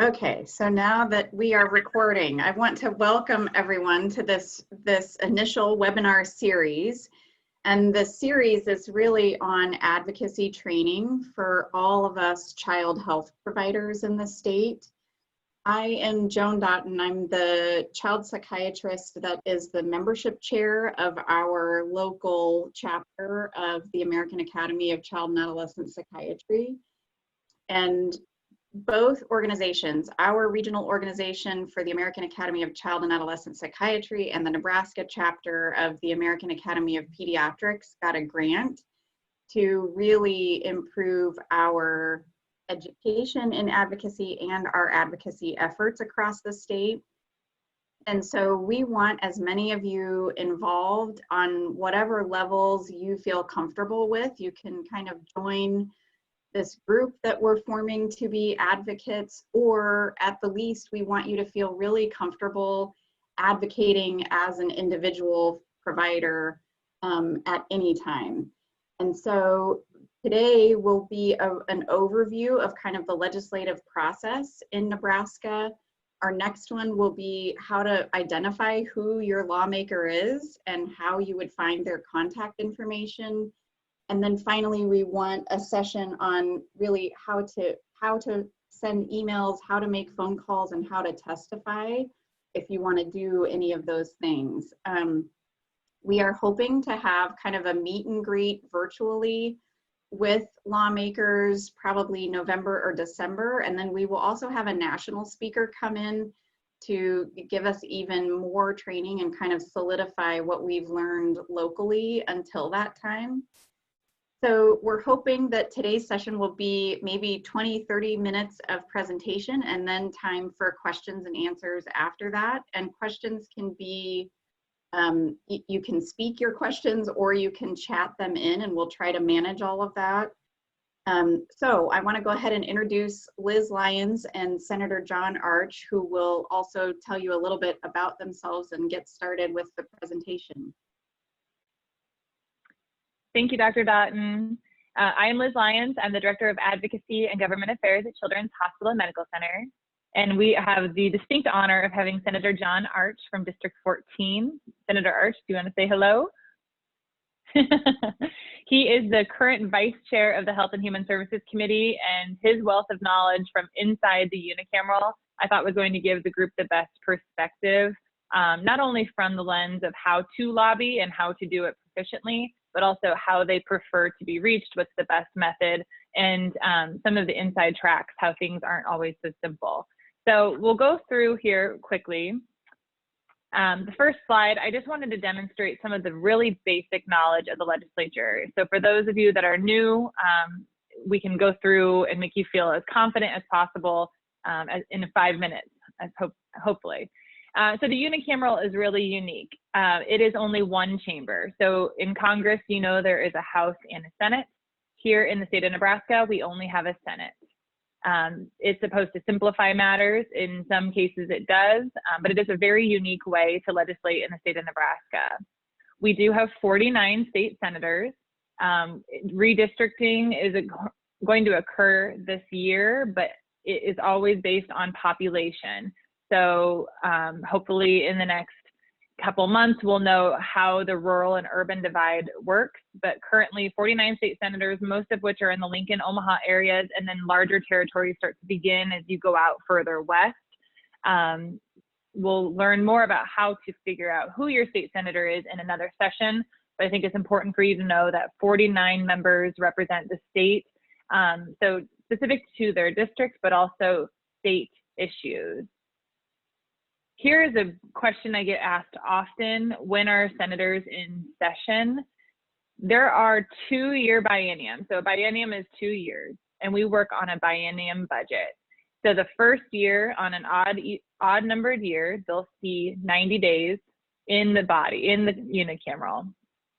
Okay, so now that we are recording, I want to welcome everyone to this initial webinar series. And the series is really on advocacy training for all of us child health providers in the state. I am Joan Doughton. I'm the child psychiatrist that is the membership chair of our local chapter of the American Academy of Child and Adolescent Psychiatry. And both organizations, our regional organization for the American Academy of Child and Adolescent Psychiatry and the Nebraska chapter of the American Academy of Pediatrics, got a grant to really improve our education in advocacy and our advocacy efforts across the state. And so we want as many of you involved on whatever levels you feel comfortable with. You can kind of join this group that we're forming to be advocates, or at the least, we want you to feel really comfortable advocating as an individual provider at any time. And so today will be an overview of kind of the legislative process in Nebraska. Our next one will be how to identify who your lawmaker is and how you would find their contact information. And then finally, we want a session on really how to send emails, how to make phone calls, and how to testify if you want to do any of those things. We are hoping to have kind of a meet and greet virtually with lawmakers, probably November or December. And then we will also have a national speaker come in to give us even more training and kind of solidify what we've learned locally until that time. So we're hoping that today's session will be maybe 20-30 minutes of presentation and then time for questions and answers after that. And questions can be, you can speak your questions or you can chat them in, and we'll try to manage all of that. So I want to go ahead and introduce Liz Lyons and Senator John Arch, who will also tell you a little bit about themselves and get started with the presentation. Thank you, Dr. Doughton. I am Liz Lyons. I'm the Director of Advocacy and Government Affairs at Children's Hospital and Medical Center. And we have the distinct honor of having Senator John Arch from District 14. Senator Arch, do you want to say hello? He is the current Vice Chair of the Health and Human Services Committee, and his wealth of knowledge from inside the unicameral, I thought was going to give the group the best perspective, not only from the lens of how to lobby and how to do it proficiently, but also how they prefer to be reached, what's the best method, and some of the inside tracks, how things aren't always so simple. So we'll go through here quickly. The first slide, I just wanted to demonstrate some of the really basic knowledge of the legislature. So for those of you that are new, we can go through and make you feel as confident as possible in 5 minutes, hopefully. So the unicameral is really unique. It is only one chamber. So in Congress, you know, there is a House and a Senate. Here in the state of Nebraska, we only have a Senate. It's supposed to simplify matters. In some cases it does, but it is a very unique way to legislate in the state of Nebraska. We do have 49 state senators. Redistricting is going to occur this year, but it is always based on population. So hopefully in the next couple months, we'll know how the rural and urban divide works. But currently 49 state senators, most of which are in the Lincoln, Omaha areas, and then larger territories start to begin as you go out further west. We'll learn more about how to figure out who your state senator is in another session. But I think it's important for you to know that 49 members represent the state. So specific to their districts, but also state issues. Here is a question I get asked often: when are senators in session? There are 2-year bienniums. So a biennium is 2 years, and we work on a biennium budget. So the first year, on an odd numbered year, they'll see 90 days in the body, in the unicameral.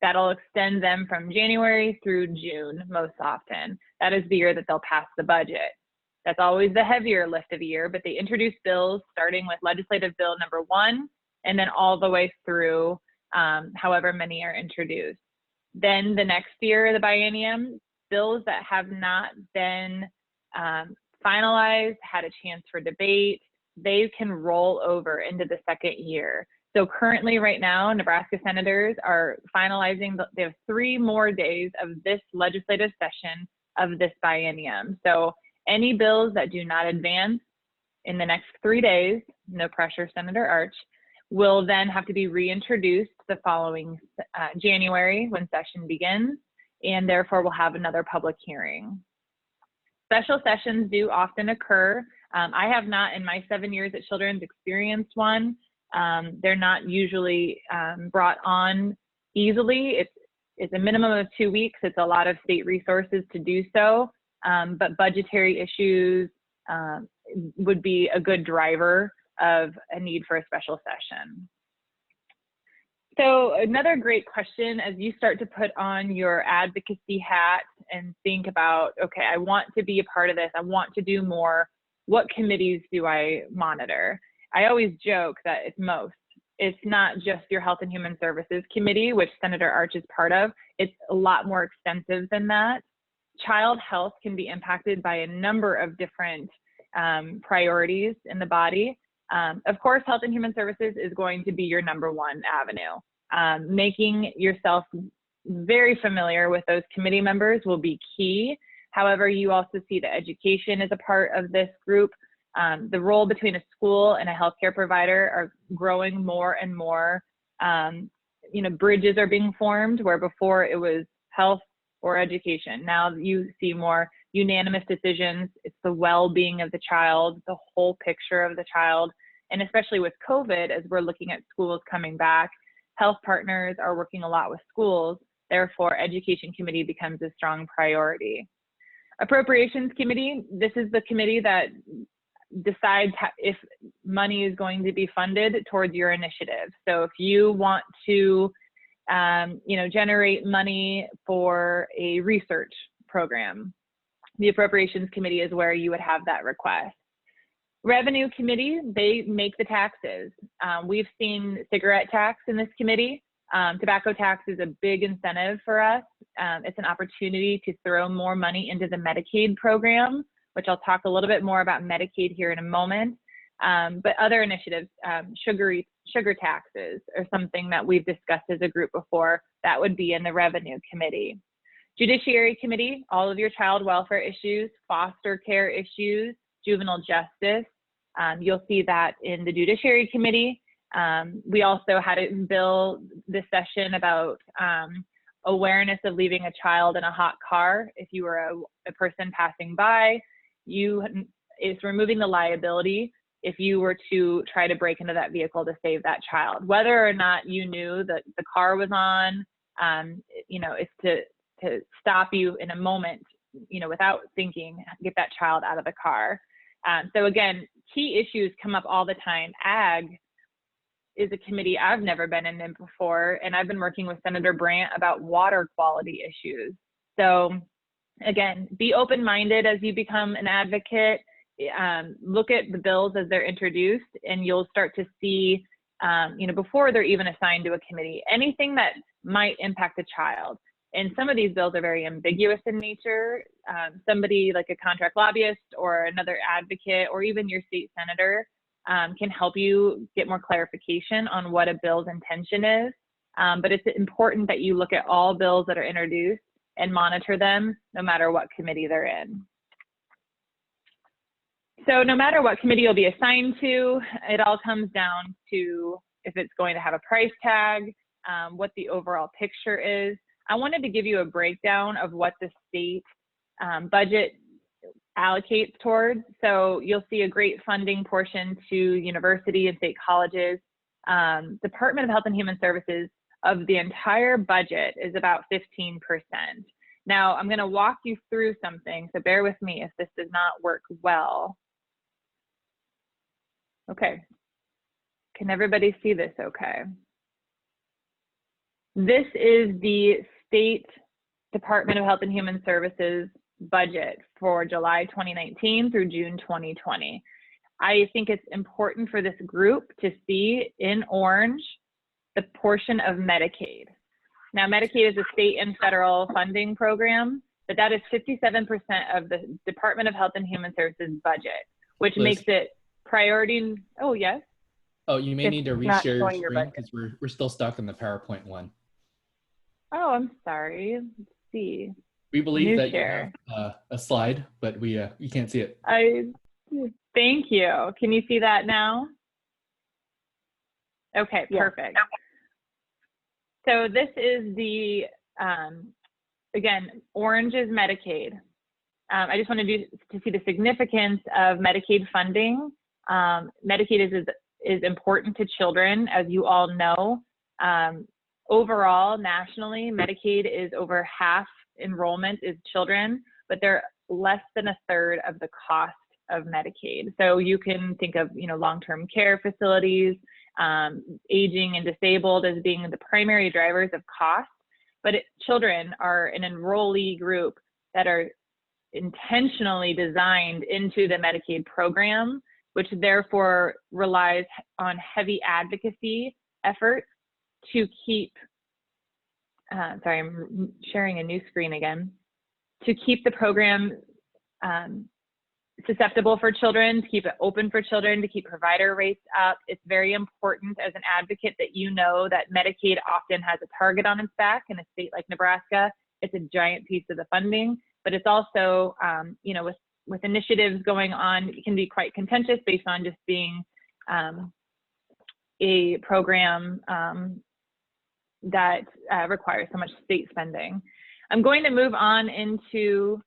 That'll extend them from January through June most often. That is the year that they'll pass the budget. That's always the heavier lift of the year, but they introduce bills starting with legislative bill number 1 and then all the way through however many are introduced. Then the next year of the biennium, bills that have not been finalized, had a chance for debate, they can roll over into the second year. So currently right now, Nebraska senators are finalizing, they have 3 more days of this legislative session of this biennium. So any bills that do not advance in the next 3 days, no pressure, Senator Arch, will then have to be reintroduced the following January when session begins, and therefore we'll have another public hearing. Special sessions do often occur. I have not, in my 7 years at Children's, experienced one. They're not usually brought on easily. It's a minimum of 2 weeks. It's a lot of state resources to do so, but budgetary issues would be a good driver of a need for a special session. So another great question as you start to put on your advocacy hat and think about, okay, I want to be a part of this, I want to do more, what committees do I monitor? I always joke that it's most. It's not just your Health and Human Services Committee, which Senator Arch is part of. It's a lot more extensive than that. Child health can be impacted by a number of different priorities in the body. Of course, Health and Human Services is going to be your #1 avenue. Making yourself very familiar with those committee members will be key. However, you also see that education is a part of this group. The role between a school and a healthcare provider are growing more and more. Bridges are being formed where before it was health or education. Now you see more unanimous decisions. It's the well-being of the child, the whole picture of the child. And especially with COVID, as we're looking at schools coming back, health partners are working a lot with schools. Therefore, Education Committee becomes a strong priority. Appropriations Committee, this is the committee that decides if money is going to be funded towards your initiative. So if you want to generate money for a research program, the Appropriations Committee is where you would have that request. Revenue Committee, they make the taxes. We've seen cigarette tax in this committee. Tobacco tax is a big incentive for us. It's an opportunity to throw more money into the Medicaid program, which I'll talk a little bit more about Medicaid here in a moment. But other initiatives, sugar taxes are something that we've discussed as a group before. That would be in the Revenue Committee. Judiciary Committee, all of your child welfare issues, foster care issues, juvenile justice. You'll see that in the Judiciary Committee. We also had a bill this session about awareness of leaving a child in a hot car. If you were a person passing by, it's removing the liability if you were to try to break into that vehicle to save that child. Whether or not you knew that the car was on, it's to stop you in a moment, without thinking, get that child out of the car. So again, key issues come up all the time. Ag is a committee I've never been in before, and I've been working with Senator Brandt about water quality issues. So again, be open-minded as you become an advocate. Look at the bills as they're introduced, and you'll start to see, before they're even assigned to a committee, anything that might impact a child. And some of these bills are very ambiguous in nature. Somebody like a contract lobbyist or another advocate or even your state senator can help you get more clarification on what a bill's intention is. But it's important that you look at all bills that are introduced and monitor them no matter what committee they're in. So no matter what committee you'll be assigned to, it all comes down to if it's going to have a price tag, what the overall picture is. I wanted to give you a breakdown of what the state budget allocates towards. So you'll see a great funding portion to university and state colleges. Department of Health and Human Services of the entire budget is about 15%. Now I'm going to walk you through something, so bear with me if this does not work well. Okay, can everybody see this okay? This is the State Department of Health and Human Services budget for July 2019 through June 2020. I think it's important for this group to see in orange the portion of Medicaid. Now, Medicaid is a state and federal funding program. but that is 57% of the Department of Health and Human Services budget, which Liz. makes it priority. Oh, yes. Oh, you may It's need to not reshare your showing your screen budget. because we're still stuck in the PowerPoint one. Oh, I'm sorry. Let's see. We believe New that share. you have a slide, but we can't see it. Thank you. Can you see that now? Okay, Yeah. perfect. So this is the, again, orange is Medicaid. I just wanted to see the significance of Medicaid funding. Medicaid is important to children, as you all know. Overall, nationally, Medicaid is over half enrollment is children, but they're less than a third of the cost of Medicaid. So you can think of, long-term care facilities, aging and disabled as being the primary drivers of cost, but children are an enrollee group that are intentionally designed into the Medicaid program, which therefore relies on heavy advocacy efforts to keep, sorry, I'm sharing a new screen again, to keep the program susceptible for children, to keep it open for children, to keep provider rates up. It's very important as an advocate that you know that Medicaid often has a target on its back. In a state like Nebraska, it's a giant piece of the funding, but it's also, with initiatives going on, it can be quite contentious based on just being a program that requires so much state spending. I'm going to move on into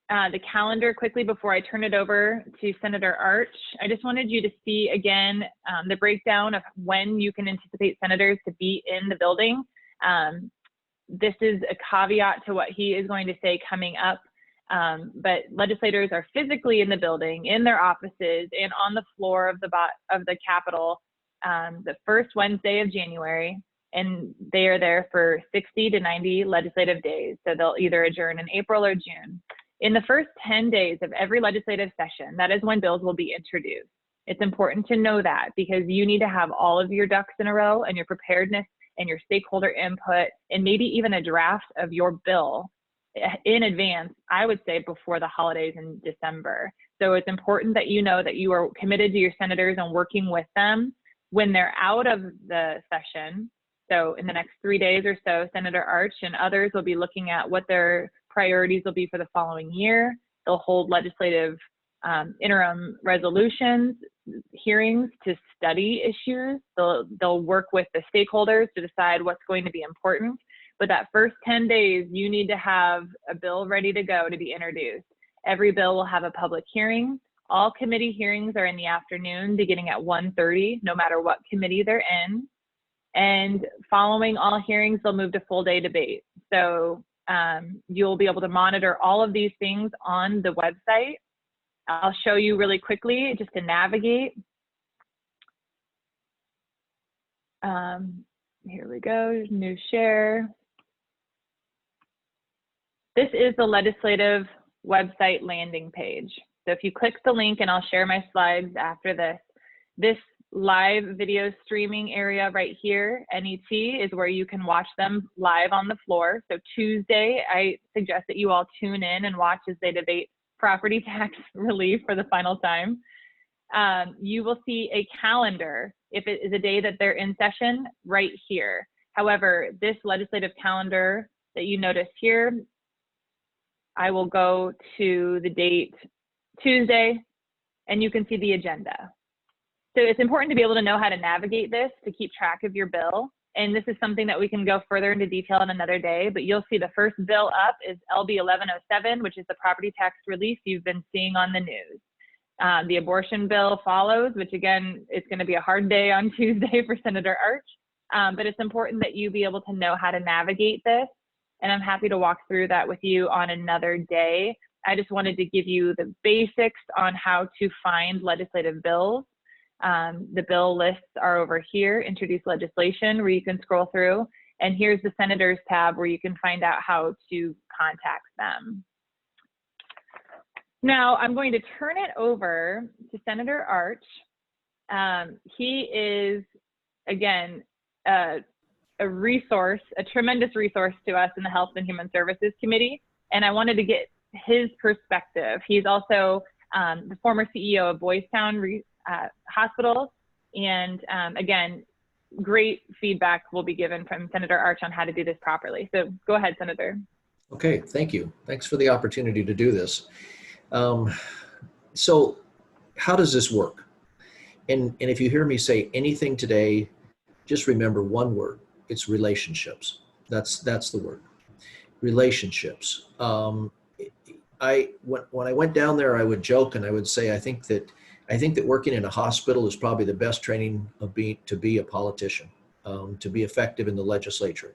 the calendar quickly before I turn it over to Senator Arch. I just wanted you to see again the breakdown of when you can anticipate senators to be in the building. This is a caveat to what he is going to say coming up, but legislators are physically in the building, in their offices, and on the floor of the Capitol the first Wednesday of January, and they are there for 60 to 90 legislative days. So they'll either adjourn in April or June. In the first 10 days of every legislative session, that is when bills will be introduced. It's important to know that because you need to have all of your ducks in a row and your preparedness and your stakeholder input and maybe even a draft of your bill in advance, I would say before the holidays in December. So it's important that you know that you are committed to your senators and working with them when they're out of the session. So in the next 3 days or so, Senator Arch and others will be looking at what their priorities will be for the following year. They'll hold legislative interim resolutions, hearings to study issues. They'll work with the stakeholders to decide what's going to be important. But that first 10 days, you need to have a bill ready to go to be introduced. Every bill will have a public hearing. All committee hearings are in the afternoon, beginning at 1:30, no matter what committee they're in. And following all hearings, they'll move to full day debate. So you'll be able to monitor all of these things on the website. I'll show you really quickly just to navigate. Here we go, new share. This is the legislative website landing page. So if you click the link, and I'll share my slides after this live video streaming area right here, NET, is where you can watch them live on the floor. So Tuesday, I suggest that you all tune in and watch as they debate property tax relief for the final time. You will see a calendar if it is a day that they're in session right here. However, this legislative calendar that you notice here, I will go to the date Tuesday, and you can see the agenda. So it's important to be able to know how to navigate this to keep track of your bill. And this is something that we can go further into detail in another day, but you'll see the first bill up is LB 1107, which is the property tax relief you've been seeing on the news. The abortion bill follows, which again, it's going to be a hard day on Tuesday for Senator Arch, but it's important that you be able to know how to navigate this. And I'm happy to walk through that with you on another day. I just wanted to give you the basics on how to find legislative bills. The bill lists are over here, introduce legislation, where you can scroll through. And here's the Senators tab where you can find out how to contact them. Now I'm going to turn it over to Senator Arch. He is, again, a resource, a tremendous resource to us in the Health and Human Services Committee. and I wanted to get his perspective. He's also the former CEO of Boys Town Hospital, and again, great feedback will be given from Senator Arch on how to do this properly. So go ahead, Senator. Okay, thank you. Thanks for the opportunity to do this. So how does this work? And if you hear me say anything today, just remember one word. It's relationships. That's the word. Relationships. When I went down there, I would joke and I would say, I think that working in a hospital is probably the best training to be a politician, to be effective in the legislature,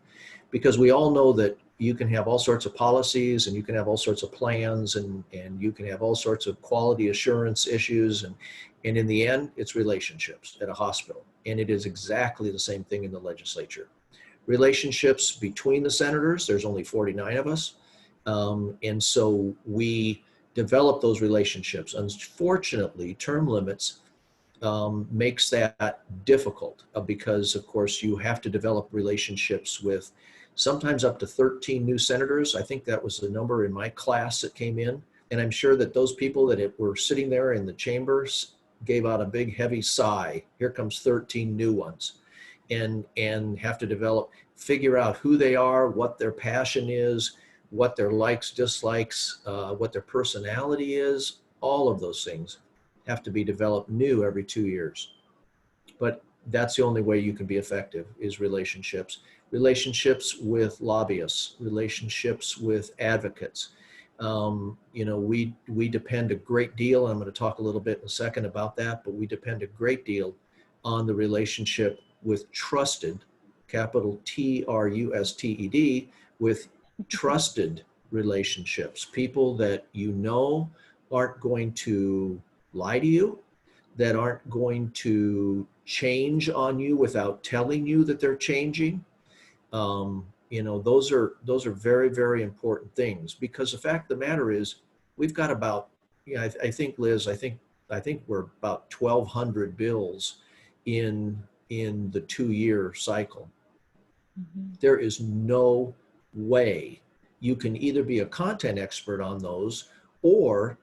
because we all know that you can have all sorts of policies and you can have all sorts of plans and you can have all sorts of quality assurance issues, and in the end, it's relationships at a hospital. And it is exactly the same thing in the legislature. Relationships between the senators, there's only 49 of us. And so we develop those relationships. Unfortunately, term limits makes that difficult because, of course, you have to develop relationships with sometimes up to 13 new senators. I think that was the number in my class that came in. And I'm sure that those people that were sitting there in the chambers gave out a big, heavy sigh. Here comes 13 new ones. And have to figure out who they are, what their passion is, what their likes, dislikes, what their personality is. All of those things have to be developed new every 2 years. But that's the only way you can be effective, is relationships. Relationships with lobbyists, relationships with advocates. We depend a great deal, and I'm going to talk a little bit in a second about that, but we depend a great deal on the relationship with trusted, capital TRUSTED, with trusted relationships, people that you know aren't going to lie to you, that aren't going to change on you without telling you that they're changing. Those are very, very important things, because the fact of the matter is we've got about, I think, Liz, I think we're about 1,200 bills in the 2-year cycle. Mm-hmm. There is no way you can either be a content expert on those or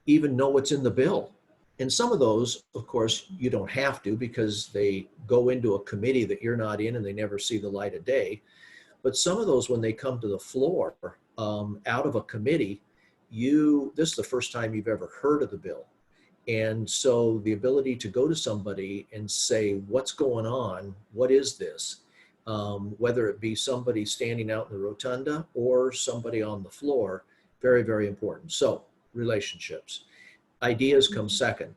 even know what's in the bill. And some of those, of course, you don't have to, because they go into a committee that you're not in and they never see the light of day. But some of those, when they come to the floor out of a committee, this is the first time you've ever heard of the bill. And so the ability to go to somebody and say, what's going on? What is this? Whether it be somebody standing out in the rotunda or somebody on the floor, very, very important. So relationships. Ideas come second,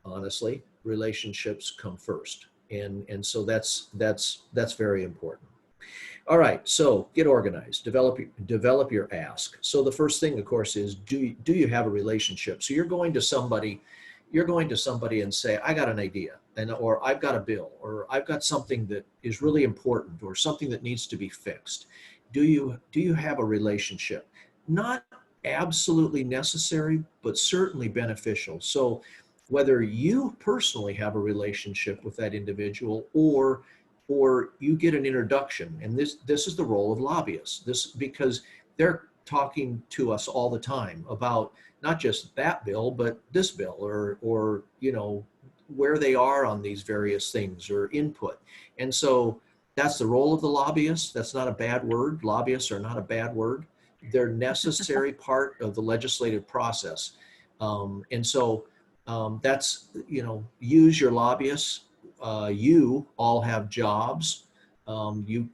honestly. Relationships come first. And so that's very important. All right, so get organized, develop your ask. So the first thing, of course, is do you have a relationship? So you're going to somebody and say, I got an idea, or I've got a bill, or I've got something that is really important, or something that needs to be fixed. Do you have a relationship? Not absolutely necessary, but certainly beneficial. So whether you personally have a relationship with that individual, or you get an introduction, and this is the role of lobbyists, because they're talking to us all the time about not just that bill, but this bill, or where they are on these various things, or input. And so that's the role of the lobbyists. That's not a bad word. Lobbyists are not a bad word. They're necessary part of the legislative process. And so that's, use your lobbyists. You all have jobs.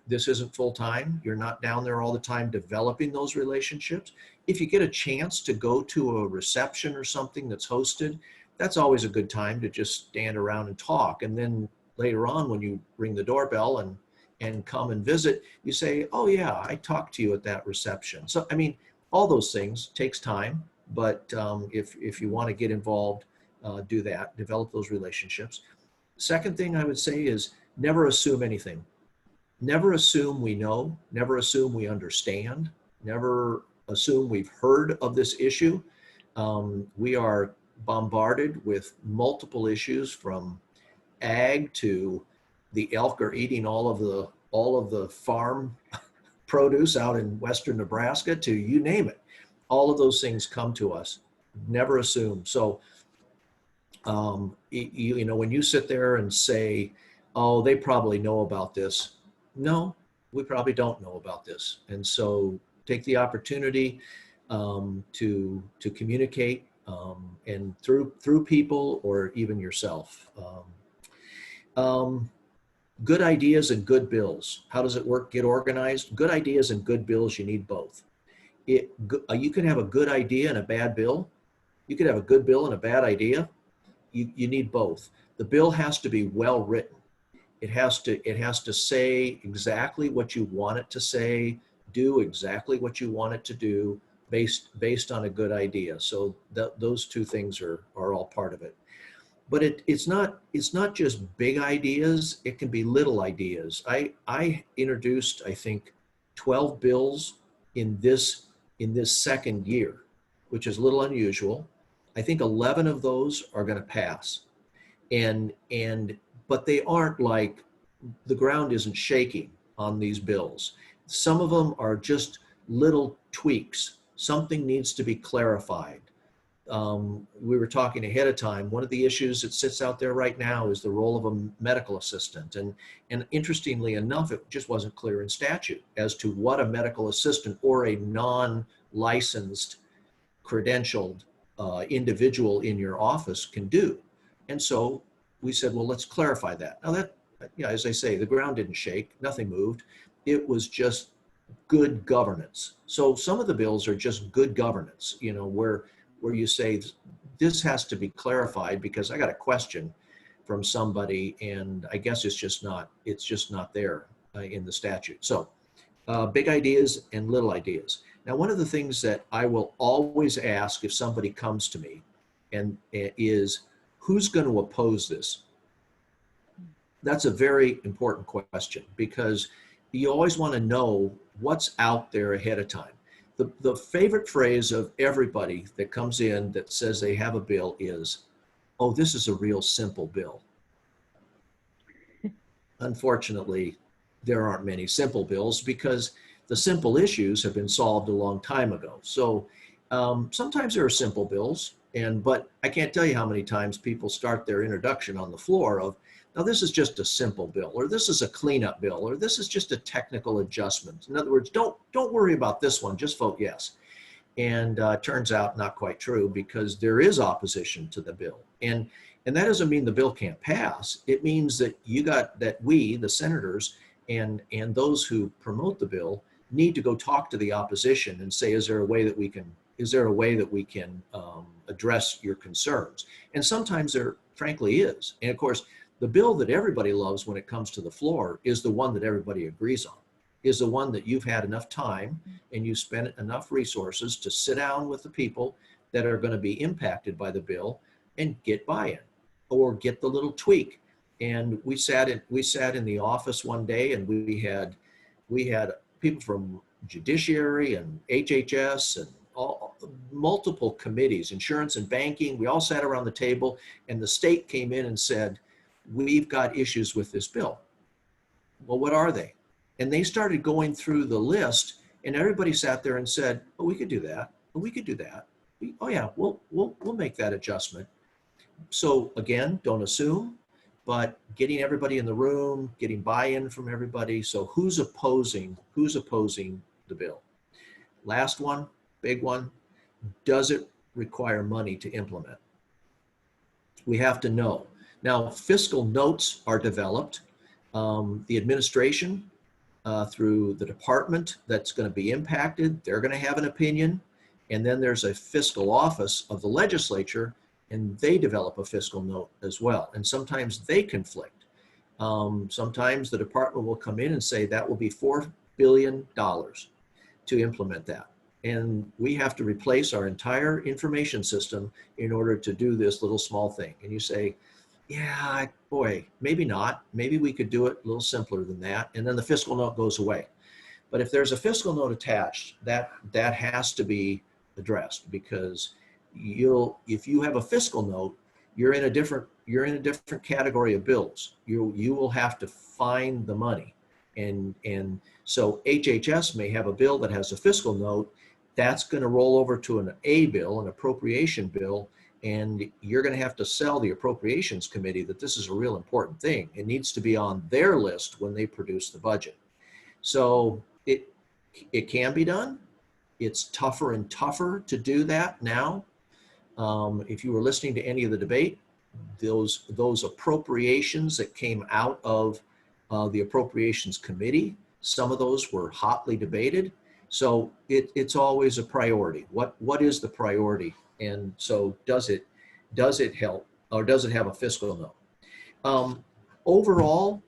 This isn't full time. You're not down there all the time developing those relationships. If you get a chance to go to a reception or something that's hosted, that's always a good time to just stand around and talk. And then later on, when you ring the doorbell and come and visit, you say, oh yeah, I talked to you at that reception. So, I mean, all those things takes time, but if you want to get involved, do that, develop those relationships. Second thing I would say is never assume anything. Never assume we know, never assume we understand, never assume we've heard of this issue. We are bombarded with multiple issues, from ag to the elk are eating all of the farm produce out in western Nebraska, to you name it. all of those things come to us. Never assume. So, you know, when you sit there and say, oh, they probably know about this. No, we probably don't know about this. And so take the opportunity to communicate and through people or even yourself. Good ideas and good bills. How does it work? Get organized. Good ideas and good bills, you need both. You can have a good idea and a bad bill. You could have a good bill and a bad idea. You need both. The bill has to be well written. It has to say exactly what you want it to say, do exactly what you want it to do based on a good idea. So those two things are all part of it. But it's not just big ideas. It can be little ideas. I introduced, I think, 12 bills in this second year, which is a little unusual. I think 11 of those are going to pass, but they aren't like, the ground isn't shaking on these bills. Some of them are just little tweaks. Something needs to be clarified. We were talking ahead of time. One of the issues that sits out there right now is the role of a medical assistant. And interestingly enough, it just wasn't clear in statute as to what a medical assistant or a non-licensed, credentialed individual in your office can do. And so we said, well, let's clarify that. Now that, yeah, as I say, the ground didn't shake, nothing moved. It was just good governance. So some of the bills are just good governance, you know, where you say this has to be clarified because I got a question from somebody and I guess it's just not there in the statute. So big ideas and little ideas. Now, one of the things that I will always ask if somebody comes to me and is, who's going to oppose this? That's a very important question because you always want to know what's out there ahead of time. The favorite phrase of everybody that comes in that says they have a bill is, oh, this is a real simple bill. Unfortunately, there aren't many simple bills because the simple issues have been solved a long time ago. So sometimes there are simple bills, but I can't tell you how many times people start their introduction on the floor of, now this is just a simple bill, or this is a cleanup bill, or this is just a technical adjustment. In other words, don't worry about this one, just vote yes. And turns out not quite true because there is opposition to the bill. And that doesn't mean the bill can't pass. It means that we, the senators, and those who promote the bill need to go talk to the opposition and say, is there a way that we can address your concerns? And sometimes there frankly is. And of course, the bill that everybody loves when it comes to the floor is the one that everybody agrees on, is the one that you've had enough time and you spent enough resources to sit down with the people that are going to be impacted by the bill and get buy-in or get the little tweak. And we sat in the office one day and we had people from Judiciary and HHS and multiple committees, insurance and banking. We all sat around the table and the state came in and said, we've got issues with this bill. Well, what are they? And they started going through the list and everybody sat there and said, oh, we could do that. Oh, we could do that. Oh yeah, we'll make that adjustment. So again, don't assume, but getting everybody in the room, getting buy-in from everybody. So who's opposing the bill? Last one, big one, does it require money to implement? We have to know. Now, fiscal notes are developed. The administration, through the department that's going to be impacted, they're going to have an opinion. And then there's a fiscal office of the legislature, and they develop a fiscal note as well. And sometimes they conflict. Sometimes the department will come in and say that will be $4 billion to implement that. And we have to replace our entire information system in order to do this little small thing. And you say, yeah, boy, maybe not. Maybe we could do it a little simpler than that. And then the fiscal note goes away. But if there's a fiscal note attached, that has to be addressed because if you have a fiscal note, you're in a different category of bills. You will have to find the money. And so HHS may have a bill that has a fiscal note that's going to roll over to an A bill, an appropriation bill, and you're going to have to sell the appropriations committee that this is a real important thing. It needs to be on their list when they produce the budget. So it can be done. It's tougher and tougher to do that now. If you were listening to any of the debate, those appropriations that came out of the appropriations committee, some of those were hotly debated. So it's always a priority. What is the priority? And so does it help, or does it have a fiscal note? Overall,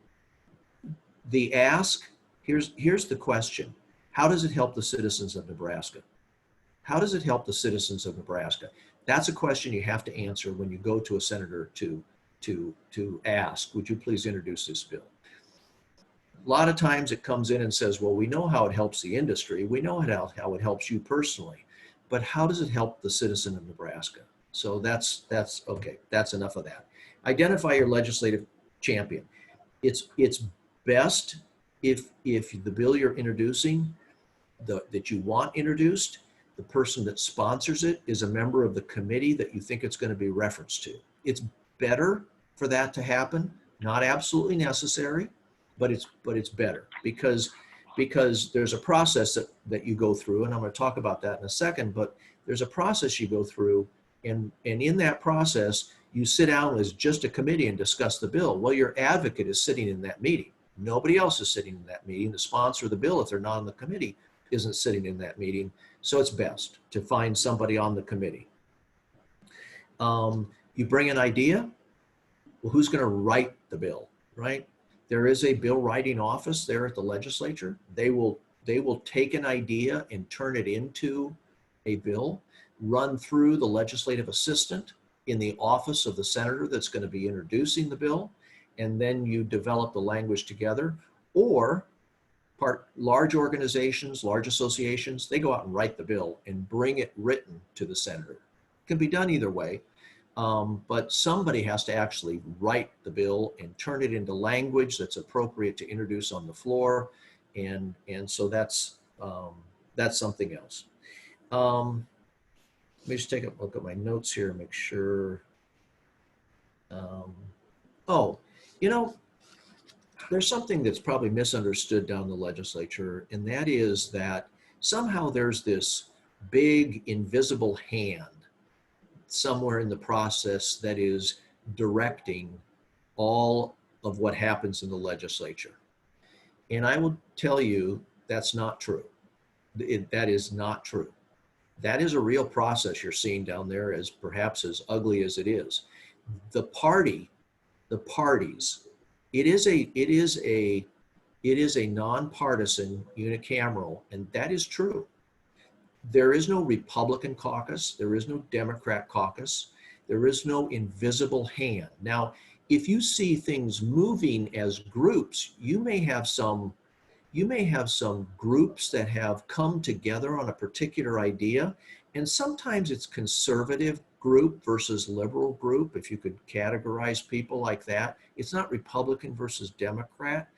the ask, here's the question. How does it help the citizens of Nebraska? How does it help the citizens of Nebraska? That's a question you have to answer when you go to a senator to ask, would you please introduce this bill? A lot of times it comes in and says, well, we know how it helps the industry. We know how it helps you personally, but how does it help the citizen of Nebraska? So that's okay. That's enough of that. Identify your legislative champion. It's best if the bill you're introducing, that you want introduced, the person that sponsors it is a member of the committee that you think it's going to be referenced to. It's better for that to happen. Not absolutely necessary, but it's better because there's a process that you go through, and I'm going to talk about that in a second, but there's a process you go through, and in that process, you sit down as just a committee and discuss the bill. Well, your advocate is sitting in that meeting. Nobody else is sitting in that meeting. The sponsor of the bill, if they're not on the committee, isn't sitting in that meeting. So it's best to find somebody on the committee. You bring an idea. Well, who's going to write the bill, right? There is a bill writing office there at the legislature. They will take an idea and turn it into a bill, run through the legislative assistant in the office of the senator that's going to be introducing the bill, and then you develop the language together. Or large organizations, large associations, they go out and write the bill and bring it written to the senator. It can be done either way, but somebody has to actually write the bill and turn it into language that's appropriate to introduce on the floor, and so that's something else. Let me just take a look at my notes here and make sure. There's something that's probably misunderstood down the legislature, and that is that somehow there's this big invisible hand somewhere in the process that is directing all of what happens in the legislature. And I will tell you that's not true. That is not true. That is a real process you're seeing down there, as perhaps as ugly as it is. The parties, it is a nonpartisan unicameral, and that is true. There is no Republican caucus. There is no Democrat caucus. There is no invisible hand. Now, if you see things moving as groups, you may have some groups that have come together on a particular idea, and sometimes it's conservative group versus liberal group, if you could categorize people like that. It's not Republican versus Democrat,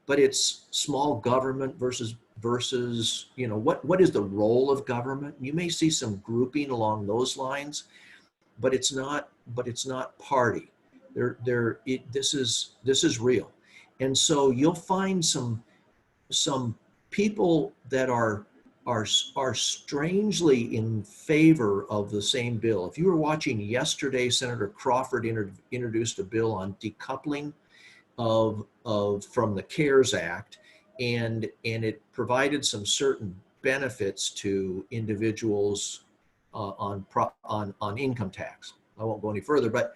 but it's small government versus what is the role of government? You may see some grouping along those lines, but it's not party. This is real. And so you'll find some people that are strangely in favor of the same bill. If you were watching yesterday, Senator Crawford introduced a bill on decoupling from the CARES Act, and it provided some certain benefits to individuals on income tax. I won't go any further, but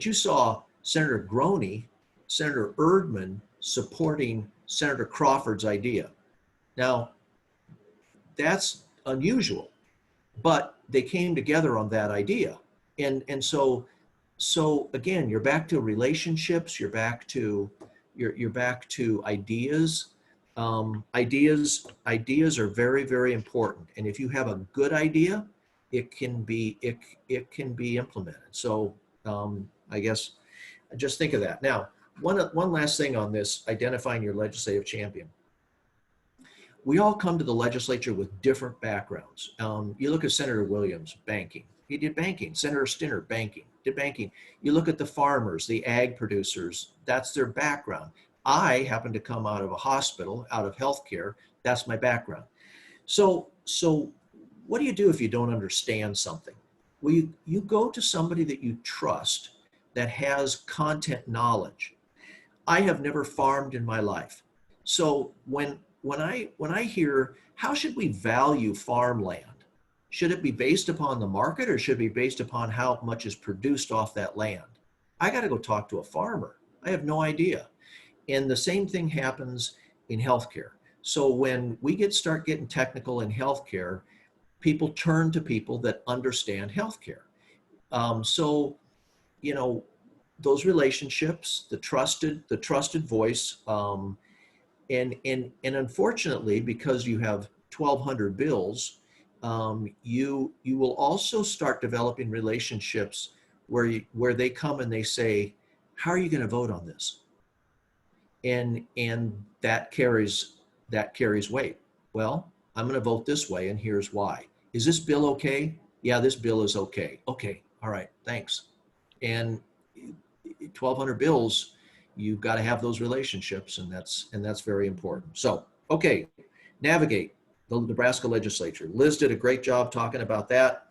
you saw Senator Groney, Senator Erdman supporting Senator Crawford's idea. Now, that's unusual, but they came together on that idea. And so again, you're back to relationships, you're back to ideas. Ideas are very, very important. And if you have a good idea, it can be implemented. So I guess just think of that. Now, one last thing on this, identifying your legislative champion. we all come to the legislature with different backgrounds. You look at Senator Williams, banking. He did banking. Senator Stinner, banking, did banking. You look at the farmers, the ag producers, that's their background. I happen to come out of a hospital, out of healthcare. That's my background. So what do you do if you don't understand something? Well, you go to somebody that you trust that has content knowledge. I have never farmed in my life. So when I hear, how should we value farmland? Should it be based upon the market, or should it be based upon how much is produced off that land? I got to go talk to a farmer. I have no idea. And the same thing happens in healthcare. So when we start getting technical in healthcare, people turn to people that understand healthcare. So, you know, those relationships, the trusted voice, and unfortunately, because you have 1,200 bills, you will also start developing relationships where they come and they say, "How are you going to vote on this?" And that carries weight. Well, I'm going to vote this way, and here's why. Is this bill okay? Yeah, this bill is okay. Okay, all right, thanks. And 1,200 bills, you've got to have those relationships, and that's very important. So, okay, navigate the Nebraska legislature. Liz did a great job talking about that.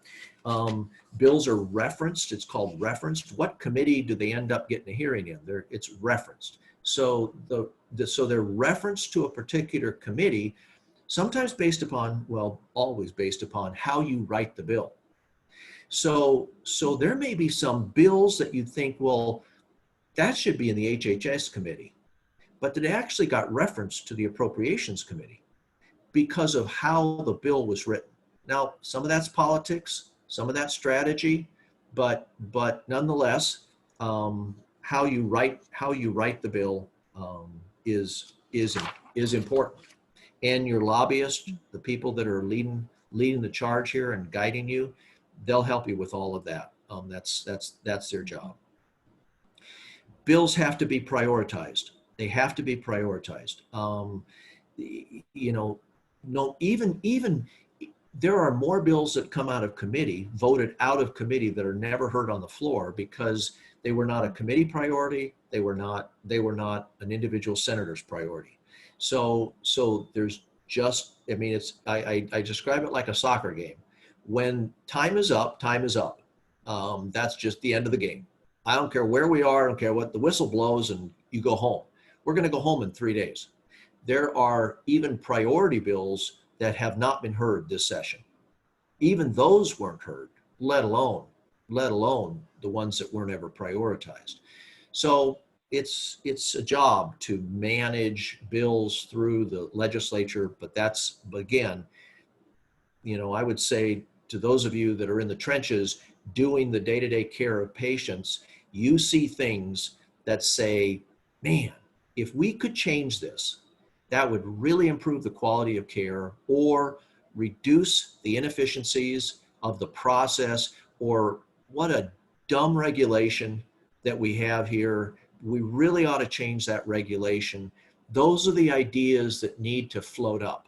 Bills are referenced. It's called referenced. What committee do they end up getting a hearing in? It's referenced. So so they're referenced to a particular committee, sometimes based upon, well, always based upon how you write the bill. So there may be some bills that you think, well, that should be in the HHS committee, but it actually got referenced to the appropriations committee because of how the bill was written. Now, some of that's politics, some of that's strategy, but nonetheless, how you write the bill is important. And your lobbyists, the people that are leading the charge here and guiding you, they'll help you with all of that. That's their job. Bills have to be prioritized. They have to be prioritized. You know, no, even there are more bills that come out of committee, voted out of committee, that are never heard on the floor because they were not a committee priority. They were not an individual senator's priority. So there's just, I mean, I describe it like a soccer game. When time is up, time is up. That's just the end of the game. I don't care where we are. I don't care what the whistle blows, and you go home. We're going to go home in 3 days. There are even priority bills that have not been heard this session. Even those weren't heard, let alone the ones that weren't ever prioritized. So it's a job to manage bills through the legislature, but again, you know, I would say to those of you that are in the trenches doing the day-to-day care of patients, you see things that say, man, if we could change this, that would really improve the quality of care or reduce the inefficiencies of the process, or what a dumb regulation that we have here. We really ought to change that regulation. Those are the ideas that need to float up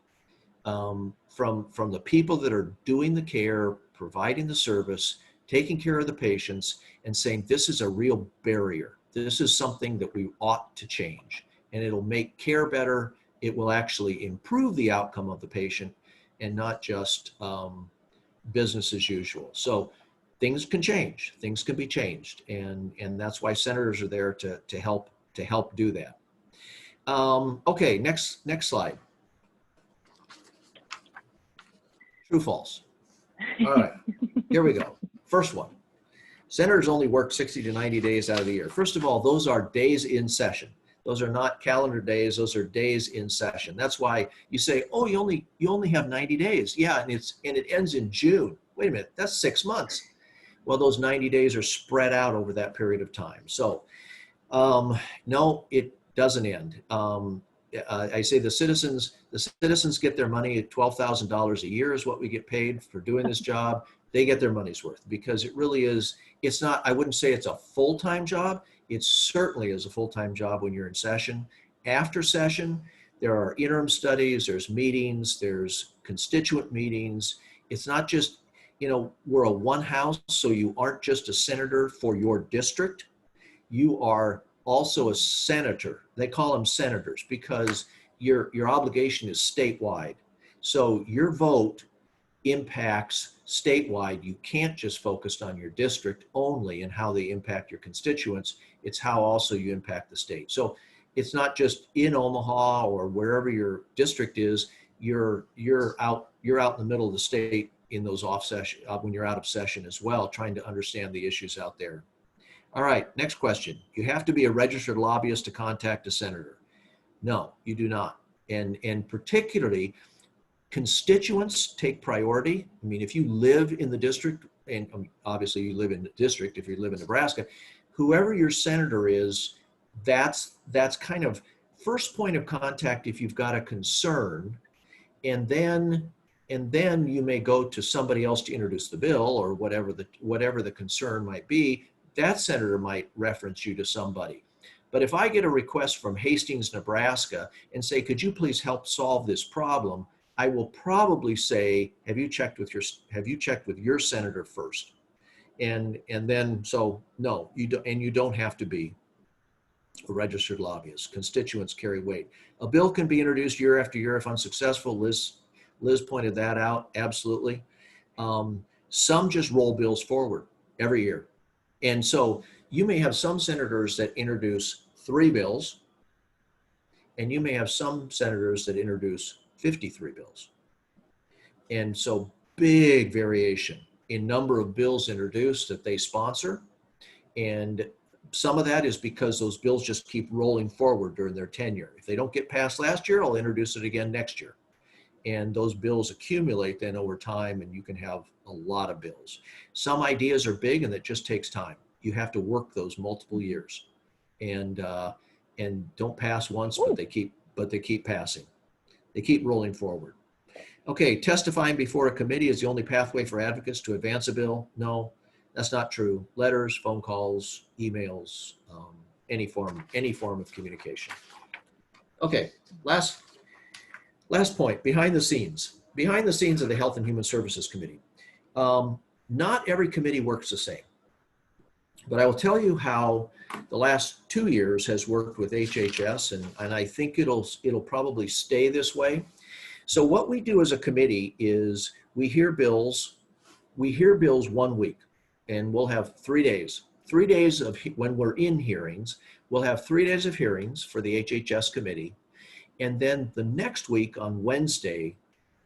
from the people that are doing the care, providing the service, taking care of the patients, and saying this is a real barrier. This is something that we ought to change, and it'll make care better. It will actually improve the outcome of the patient, and not just business as usual. So things can change. Things can be changed, and that's why senators are there to help do that. Okay, next slide. True, false. All right, here we go. First one. Senators only work 60 to 90 days out of the year. First of all, those are days in session. Those are not calendar days. Those are days in session. That's why you say, oh, you only have 90 days. Yeah, and it ends in June. Wait a minute, that's 6 months. Well, those 90 days are spread out over that period of time. So no, it doesn't end. I say the citizens get their money at $12,000 a year is what we get paid for doing this job. They get their money's worth, because it really is, it's not, I wouldn't say it's a full-time job. It certainly is a full-time job when you're in session. After session, there are interim studies, there's meetings, there's constituent meetings. It's not just, you know, we're a one house, so you aren't just a senator for your district. You are also a senator. They call them senators because your obligation is statewide. So your vote impacts statewide. You can't just focus on your district only and how they impact your constituents. It's how also you impact the state. So it's not just in Omaha or wherever your district is. You're out in the middle of the state in those off session when you're out of session as well, trying to understand the issues out there. All right, next question. You have to be a registered lobbyist to contact a senator. No, you do not. And particularly, constituents take priority. I mean, if you live in the district, and obviously you live in the district, if you live in Nebraska, whoever your senator is, that's kind of first point of contact if you've got a concern, and then you may go to somebody else to introduce the bill or whatever the concern might be. That senator might reference you to somebody. But if I get a request from Hastings, Nebraska, and say, could you please help solve this problem? I will probably say, have you checked with your senator first? And then, so no, you don't have to be a registered lobbyist. Constituents carry weight. A bill can be introduced year after year if unsuccessful. Liz pointed that out, absolutely. Some just roll bills forward every year. And so you may have some senators that introduce 3 bills, and you may have some senators that introduce 53 bills. And so big variation in number of bills introduced that they sponsor. And some of that is because those bills just keep rolling forward during their tenure. If they don't get passed last year, I'll introduce it again next year. And those bills accumulate then over time, and you can have a lot of bills. Some ideas are big, and it just takes time. You have to work those multiple years, and don't pass once, but they keep passing. They keep rolling forward. Okay, testifying before a committee is the only pathway for advocates to advance a bill. No, that's not true. Letters, phone calls, emails, any form of communication. Okay, last point, behind the scenes of the Health and Human Services Committee. Not every committee works the same, but I will tell you how the last 2 years has worked with HHS, and I think it'll probably stay this way. So what we do as a committee is we hear bills 1 week, and we'll have 3 days. 3 days of, when we're in hearings, we'll have 3 days of hearings for the HHS committee. And then the next week on Wednesday,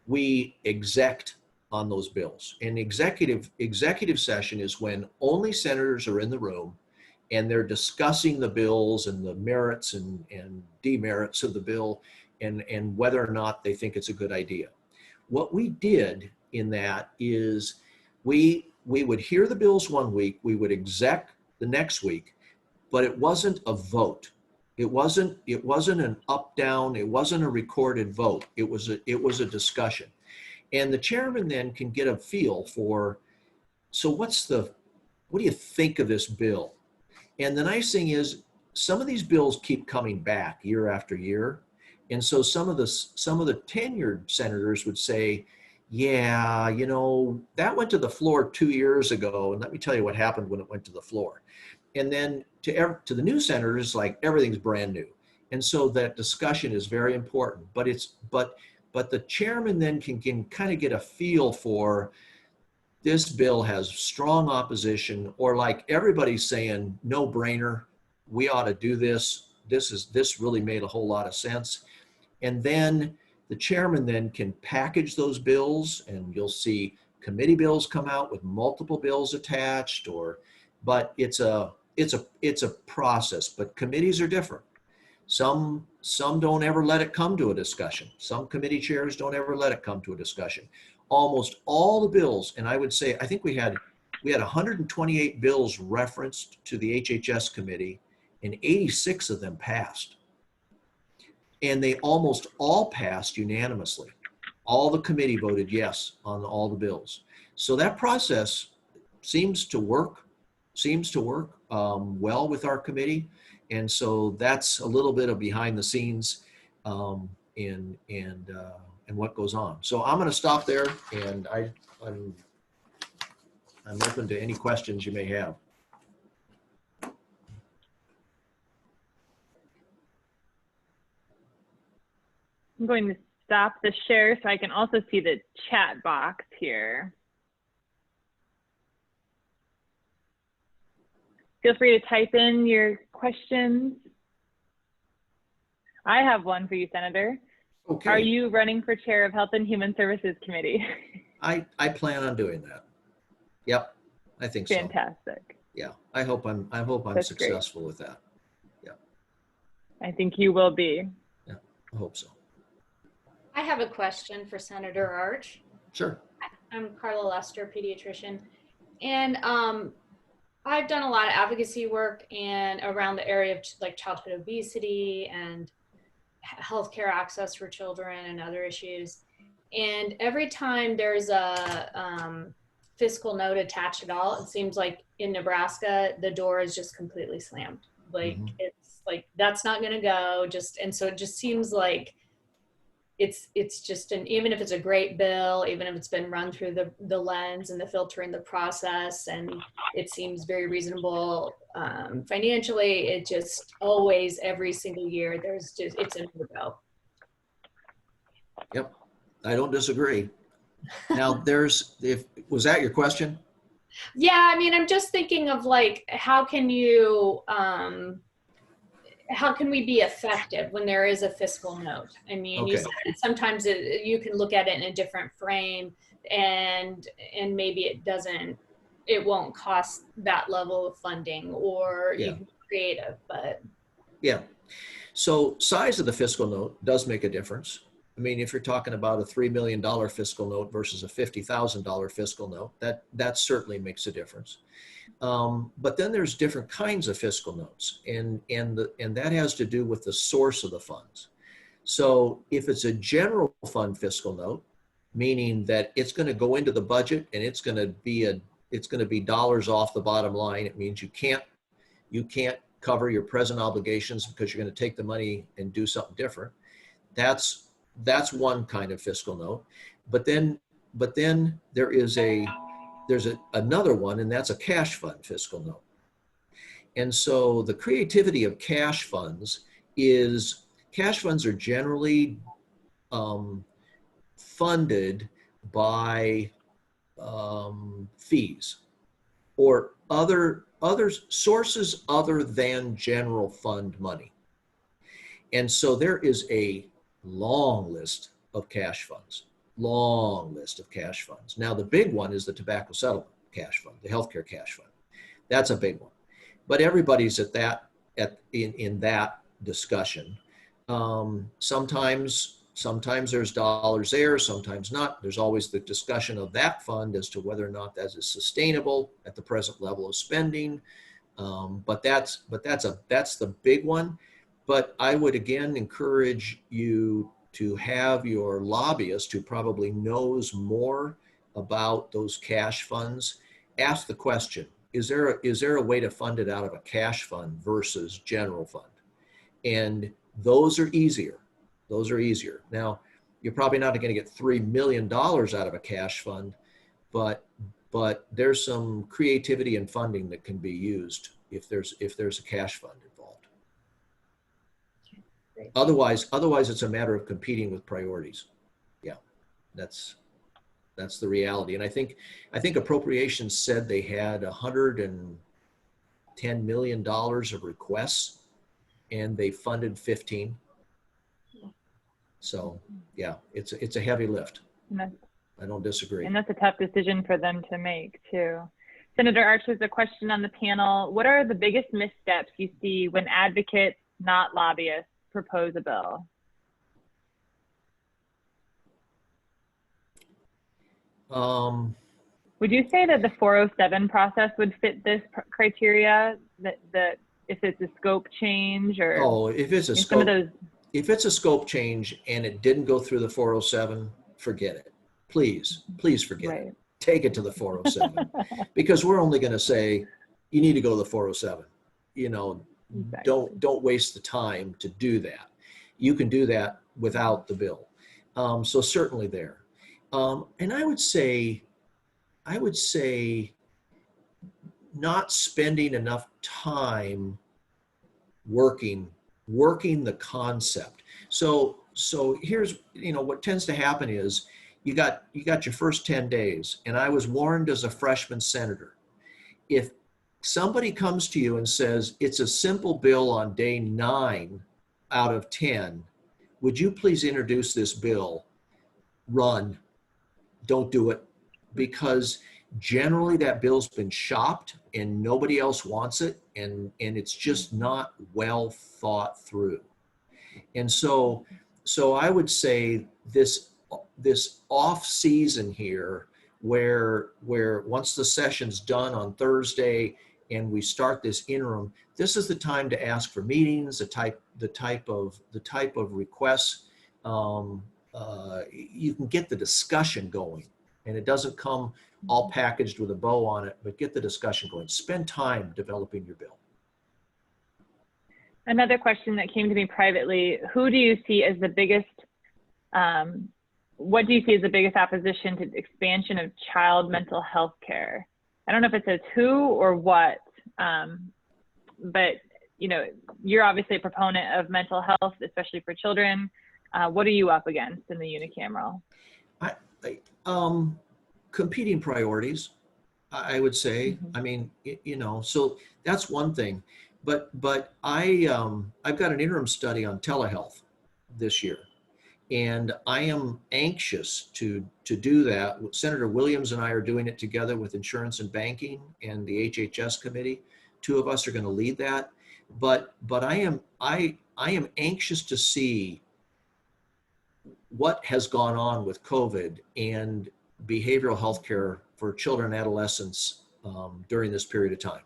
we exect on those bills. And executive session is when only senators are in the room and they're discussing the bills and the merits and demerits of the bill and whether or not they think it's a good idea. What we did in that is we would hear the bills 1 week, we would exec the next week, but it wasn't a vote. It wasn't an up down, it wasn't a recorded vote. It was a discussion. And the chairman then can get a feel for, so what do you think of this bill? And the nice thing is some of these bills keep coming back year after year. And so some of the tenured senators would say, yeah, you know, that went to the floor 2 years ago. And let me tell you what happened when it went to the floor. And then to the new senators, like everything's brand new. And so that discussion is very important, but the chairman then can kind of get a feel for, this bill has strong opposition, or like everybody's saying, no brainer, we ought to do this. This really made a whole lot of sense. And then the chairman then can package those bills, and you'll see committee bills come out with multiple bills attached, but it's a process. But committees are different. Some don't ever let it come to a discussion. Some committee chairs don't ever let it come to a discussion. Almost all the bills, and I would say, I think we had 128 bills referenced to the HHS committee, and 86 of them passed. And they almost all passed unanimously. All the committee voted yes on all the bills. So that process seems to work well with our committee. And so that's a little bit of behind the scenes. and what goes on. So I'm going to stop there, and I'm open to any questions you may have. I'm going to stop the share so I can also see the chat box here. Feel free to type in your questions. I have one for you, Senator. Okay. Are you running for chair of Health and Human Services Committee? I plan on doing that. Yep, I think so. Fantastic. Yeah, I hope I'm That's successful with that. Yeah. I think you will be. Yeah, I hope so. I have a question for Senator Arch. Sure. I'm Carla Lester, pediatrician, and I've done a lot of advocacy work and around the area of like childhood obesity and healthcare access for children and other issues. And every time there's a fiscal note attached at all, it seems like in Nebraska, the door is just completely slammed. Like it's like, that's not going to go and so it just seems like it's just even if it's a great bill, even if it's been run through the lens and the filtering the process, and it seems very reasonable financially, it just always, every single year, it's a no-go. Yep, I don't disagree. Now was that your question? Yeah, I mean, I'm just thinking of like, how can we be effective when there is a fiscal note? I mean, Okay. you said sometimes you can look at it in a different frame, and maybe it won't cost that level of funding, or you can be creative, but. Yeah. So size of the fiscal note does make a difference. I mean, if you're talking about a $3 million fiscal note versus a $50,000 fiscal note, that certainly makes a difference. But then there's different kinds of fiscal notes, and that has to do with the source of the funds. So if it's a general fund fiscal note, meaning that it's going to go into the budget and it's going to be dollars off the bottom line. It means you can't cover your present obligations because you're going to take the money and do something different. That's one kind of fiscal note. But then there's another one, and that's a cash fund fiscal note. And so the creativity of cash funds are generally funded by fees or other sources other than general fund money. And so there is a long list of cash funds. Now, the big one is the tobacco settlement cash fund, the healthcare cash fund. That's a big one. But everybody's in that discussion. Sometimes there's dollars there, sometimes not. There's always the discussion of that fund as to whether or not that is sustainable at the present level of spending. But that's the big one. But I would again encourage you to have your lobbyist, who probably knows more about those cash funds, ask the question: is there a way to fund it out of a cash fund versus general fund? And those are easier. Now, you're probably not going to get $3 million out of a cash fund, but there's some creativity and funding that can be used if there's a cash fund involved. Otherwise it's a matter of competing with priorities. Yeah, that's the reality. And I think appropriations said they had $110 million of requests, and they funded 15. So yeah, it's a heavy lift. I don't disagree. And that's a tough decision for them to make too. Senator Arch, there's a question on the panel. What are the biggest missteps you see when advocates, not lobbyists, propose a bill? Would you say that the 407 process would fit this criteria, that if it's a scope change, or if it's a scope change and it didn't go through the 407, forget it. Please forget it. Take it to the 407 because we're only going to say you need to go to the 407. You know, exactly. Don't waste the time to do that. You can do that without the bill. So certainly there. And I would say not spending enough time working the concept. So here's, what tends to happen is you got your first 10 days, and I was warned as a freshman senator, if somebody comes to you and says it's a simple bill on day 9 out of 10, would you please introduce this bill? Run. Don't do it, because generally that bill's been shopped and nobody else wants it, and it's just not well thought through. And so I would say this off season here, where once the session's done on Thursday and we start this interim, this is the time to ask for meetings, the type of requests. You can get the discussion going, and it doesn't come all packaged with a bow on it, but get the discussion going. Spend time developing your bill. Another question that came to me privately: who do you see as the biggest? What do you see as the biggest opposition to the expansion of child mental health care? I don't know if it says who or what, but you're obviously a proponent of mental health, especially for children. What are you up against in the unicameral? Competing priorities, I would say. Mm-hmm. I mean, so that's one thing. But I've got an interim study on telehealth this year, and I am anxious to do that. Senator Williams and I are doing it together with Insurance and Banking and the HHS committee. Two of us are going to lead that. But I am anxious to see what has gone on with COVID and behavioral health care for children and adolescents during this period of time.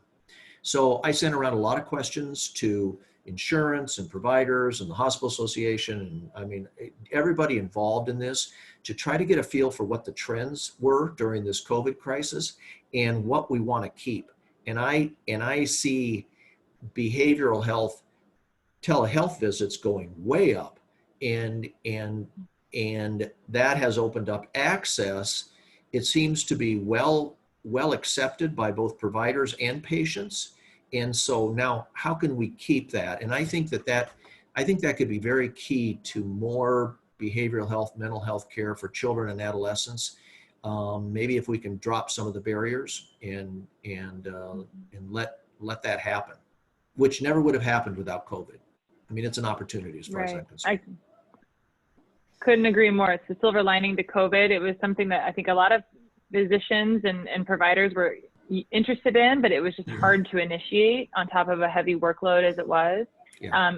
So I sent around a lot of questions to insurance and providers and the hospital association, and I mean, everybody involved in this, to try to get a feel for what the trends were during this COVID crisis and what we want to keep. And I see behavioral health telehealth visits going way up, and that has opened up access. It seems to be well accepted by both providers and patients. And so now, how can we keep that? And I think that could be very key to more behavioral health, mental health care for children and adolescents. Maybe if we can drop some of the barriers and let that happen, which never would have happened without COVID. I mean, it's an opportunity as far as I'm concerned. I couldn't agree more. It's the silver lining to COVID. It was something that I think a lot of physicians and providers were interested in, but it was just hard to initiate on top of a heavy workload as it was. Yeah.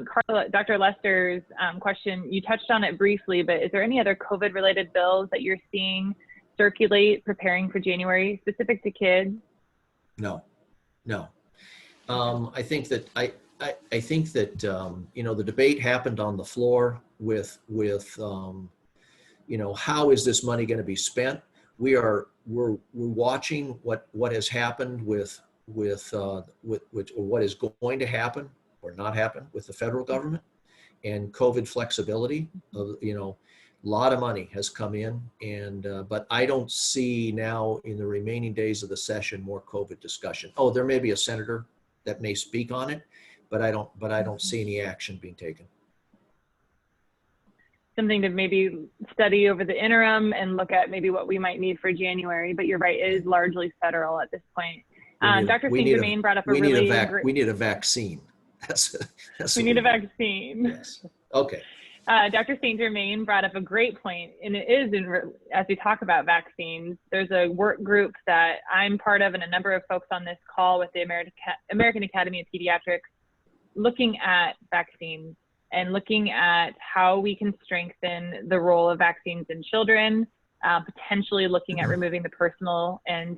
Dr. Lester's question, you touched on it briefly, but is there any other COVID related bills that you're seeing circulate preparing for January specific to kids? No. I think that I think that the debate happened on the floor with how is this money going to be spent? We're watching what has happened with what is going to happen or not happen with the federal government and COVID flexibility. A lot of money has come in, but I don't see now in the remaining days of the session more COVID discussion. Oh, there may be a senator that may speak on it, but I don't see any action being taken. Something to maybe study over the interim and look at maybe what we might need for January, but you're right, it is largely federal at this point. Dr. St. Germain brought up a really we need a vaccine. We need a vaccine. Yes. Okay. Dr. St. Germain brought up a great point, and it is, as we talk about vaccines, there's a work group that I'm part of and a number of folks on this call with the American Academy of Pediatrics looking at vaccines and looking at how we can strengthen the role of vaccines in children, potentially looking at removing the personal and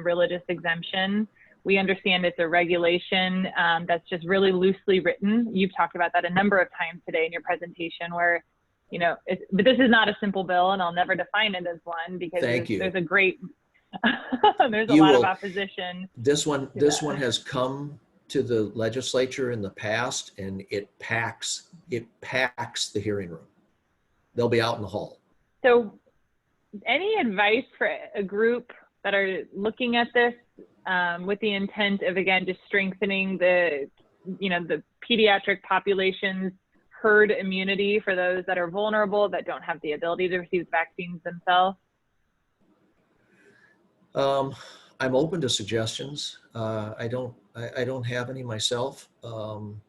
religious exemption. We understand it's a regulation that's just really loosely written. You've talked about that a number of times today in your presentation where, but this is not a simple bill, and I'll never define it as one because there's a great, there's a lot of opposition. This one has come to the legislature in the past, and it packs the hearing room. They'll be out in the hall. So any advice for a group that are looking at this with the intent of, again, just strengthening the pediatric population's herd immunity for those that are vulnerable, that don't have the ability to receive vaccines themselves? I'm open to suggestions. I don't have any myself. I'm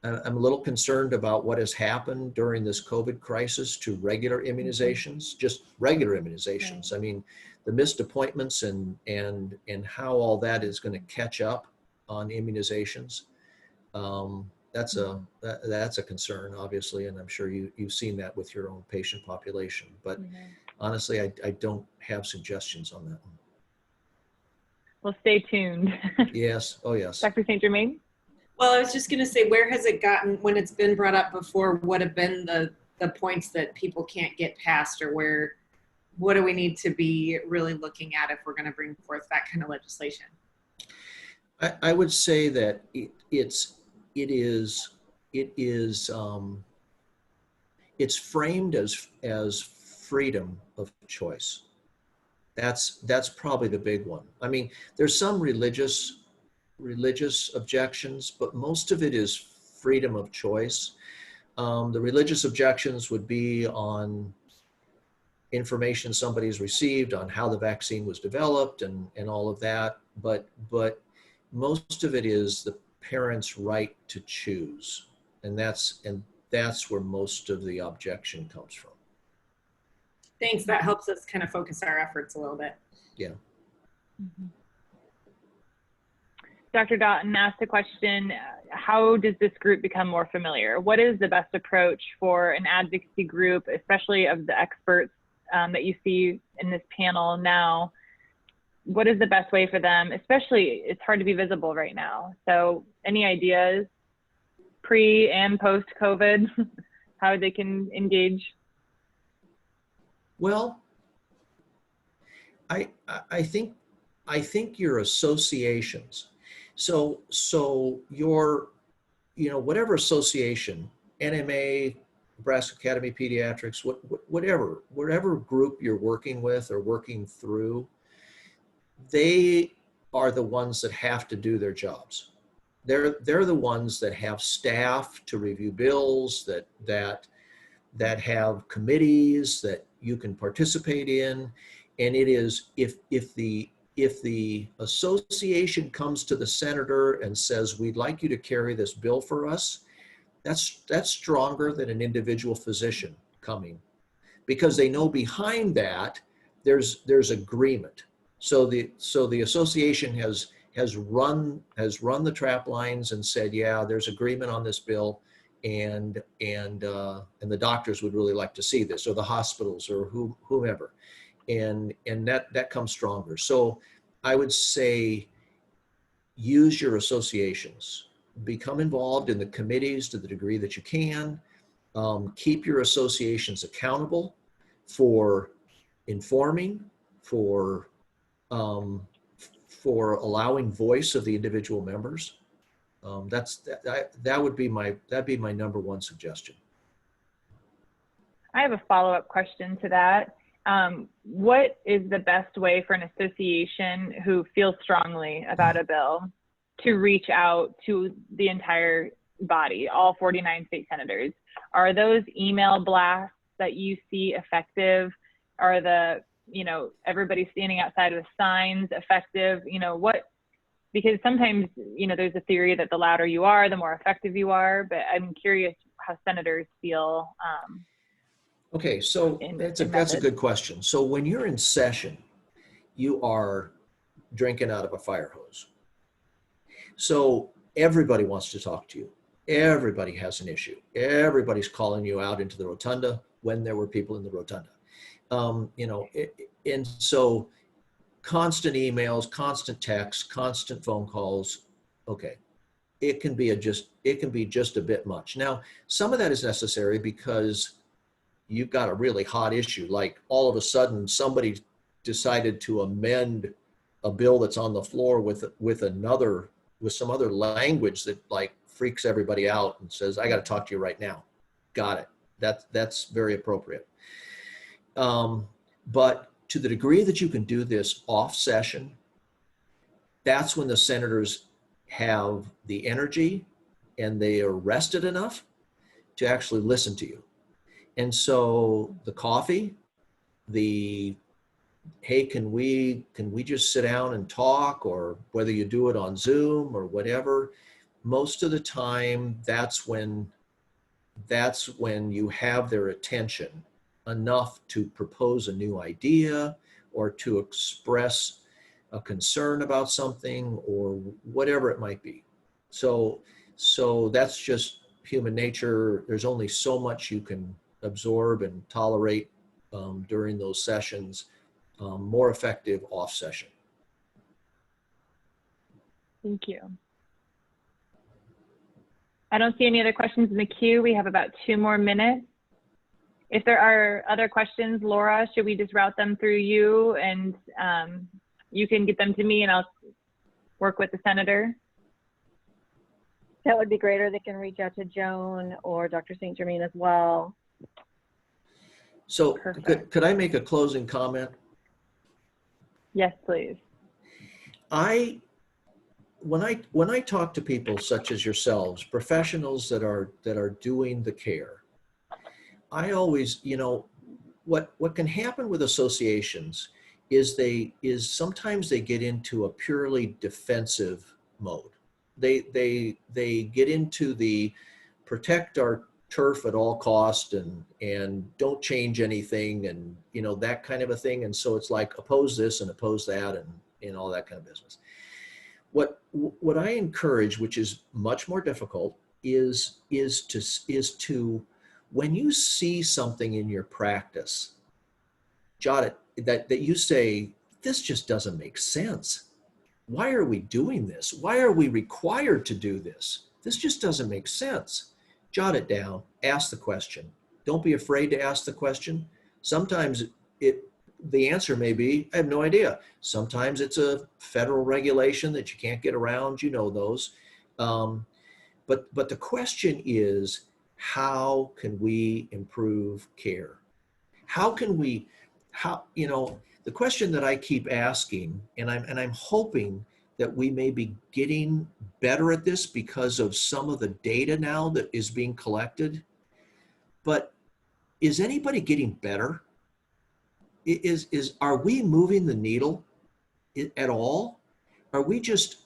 a little concerned about what has happened during this COVID crisis to regular immunizations, just regular immunizations. Right. I mean, the missed appointments and how all that is going to catch up on immunizations. That's a concern, obviously, and I'm sure you've seen that with your own patient population. But honestly, I don't have suggestions on that one. Well, stay tuned. Yes. Oh, yes. Dr. St. Germain? Well, I was just going to say, where has it gotten, when it's been brought up before, what have been the points that people can't get past, or what do we need to be really looking at if we're going to bring forth that kind of legislation? I would say that it's framed as freedom of choice. That's probably the big one. I mean, there's some religious objections, but most of it is freedom of choice. The religious objections would be on information somebody's received, on how the vaccine was developed and all of that. But most of it is the parents' right to choose. And that's where most of the objection comes from. Thanks. That helps us kind of focus our efforts a little bit. Yeah. Dr. Doughton asked a question, how does this group become more familiar? What is the best approach for an advocacy group, especially of the experts that you see in this panel now? What is the best way for them? Especially, it's hard to be visible right now. So any ideas pre and post COVID, how they can engage? Well, I think your associations. So your, whatever association, NMA, Nebraska Academy of Pediatrics, whatever group you're working with or working through, they are the ones that have to do their jobs. They're the ones that have staff to review bills, that have committees that you can participate in. And it is, if the association comes to the senator and says, we'd like you to carry this bill for us, that's stronger than an individual physician coming, because they know behind that there's agreement. So the association has run the trap lines and said, yeah, there's agreement on this bill, and the doctors would really like to see this, or the hospitals, or whomever, and that comes stronger. So I would say use your associations, become involved in the committees to the degree that you can. Keep your associations accountable for informing, for allowing voice of the individual members. That'd be my number one suggestion. I have a follow-up question to that. What is the best way for an association who feels strongly about a bill to reach out to the entire body, all 49 state senators? Are those email blasts that you see effective? Are the, everybody standing outside with signs effective? Because sometimes, there's a theory that the louder you are, the more effective you are, but I'm curious how senators feel. Okay, so that's a good question. So when you're in session, you are drinking out of a fire hose. So everybody wants to talk to you. Everybody has an issue. Everybody's calling you out into the rotunda when there were people in the rotunda. And so constant emails, constant texts, constant phone calls. Okay, it can be just a bit much. Now, some of that is necessary because you've got a really hot issue. Like all of a sudden somebody decided to amend a bill that's on the floor with some other language that like freaks everybody out and says, I got to talk to you right now. Got it. That's very appropriate. But to the degree that you can do this off session, that's when the senators have the energy and they are rested enough to actually listen to you. And so the coffee, the, hey, can we just sit down and talk, or whether you do it on Zoom or whatever, most of the time that's when you have their attention enough to propose a new idea or to express a concern about something or whatever it might be. So that's just human nature. There's only so much you can absorb and tolerate during those sessions. More effective off session. Thank you. I don't see any other questions in the queue. We have about 2 more minutes. If there are other questions, Laura, should we just route them through you, and you can get them to me and I'll work with the senator? That would be great, or they can reach out to Joan or Dr. St. Germain as well. So could I make a closing comment? Yes, please. When I talk to people such as yourselves, professionals that are doing the care, I always, what can happen with associations is sometimes they get into a purely defensive mode. They get into the protect our turf at all cost and don't change anything, and that kind of a thing. And so it's like oppose this and oppose that and all that kind of business. What I encourage, which is much more difficult, is to when you see something in your practice, jot it, that you say, this just doesn't make sense. Why are we doing this? Why are we required to do this? This just doesn't make sense. Jot it down, ask the question. Don't be afraid to ask the question. Sometimes the answer may be, I have no idea. Sometimes it's a federal regulation that you can't get around, those. But the question is, how can we improve care? The question that I keep asking, and I'm hoping that we may be getting better at this because of some of the data now that is being collected. But is anybody getting better? Are we moving the needle at all? Are we just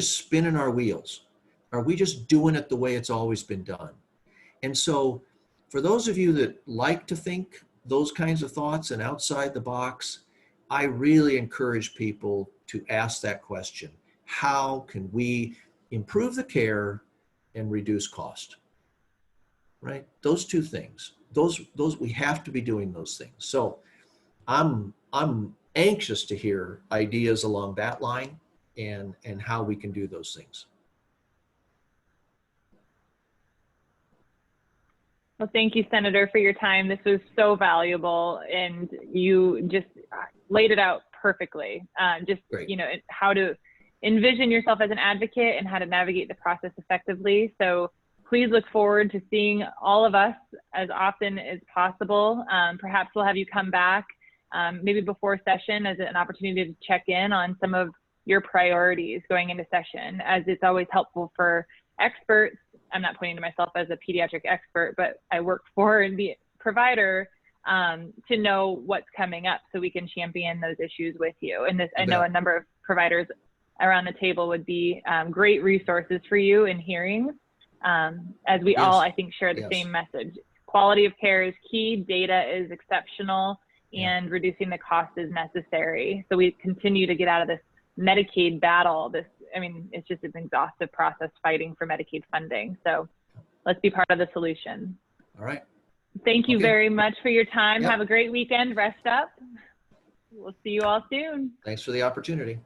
spinning our wheels? Are we just doing it the way it's always been done? And so for those of you that like to think those kinds of thoughts and outside the box, I really encourage people to ask that question. How can we improve the care and reduce cost? Right? Those two things. Those we have to be doing those things. So I'm anxious to hear ideas along that line and how we can do those things. Well, thank you, Senator, for your time. This was so valuable, and you just laid it out perfectly. Great. How to envision yourself as an advocate and how to navigate the process effectively. So please look forward to seeing all of us as often as possible. Perhaps we'll have you come back maybe before session as an opportunity to check in on some of your priorities going into session, as it's always helpful for experts. I'm not pointing to myself as a pediatric expert, but I work for the provider to know what's coming up so we can champion those issues with you. And I know a number of providers around the table would be great resources for you in hearings, as we all, I think, share the same message. Quality of care is key, data is exceptional, and reducing the cost is necessary. So we continue to get out of this Medicaid battle. It's just an exhaustive process fighting for Medicaid funding. So let's be part of the solution. All right. Thank you very much for your time. Yep. Have a great weekend. Rest up. We'll see you all soon. Thanks for the opportunity.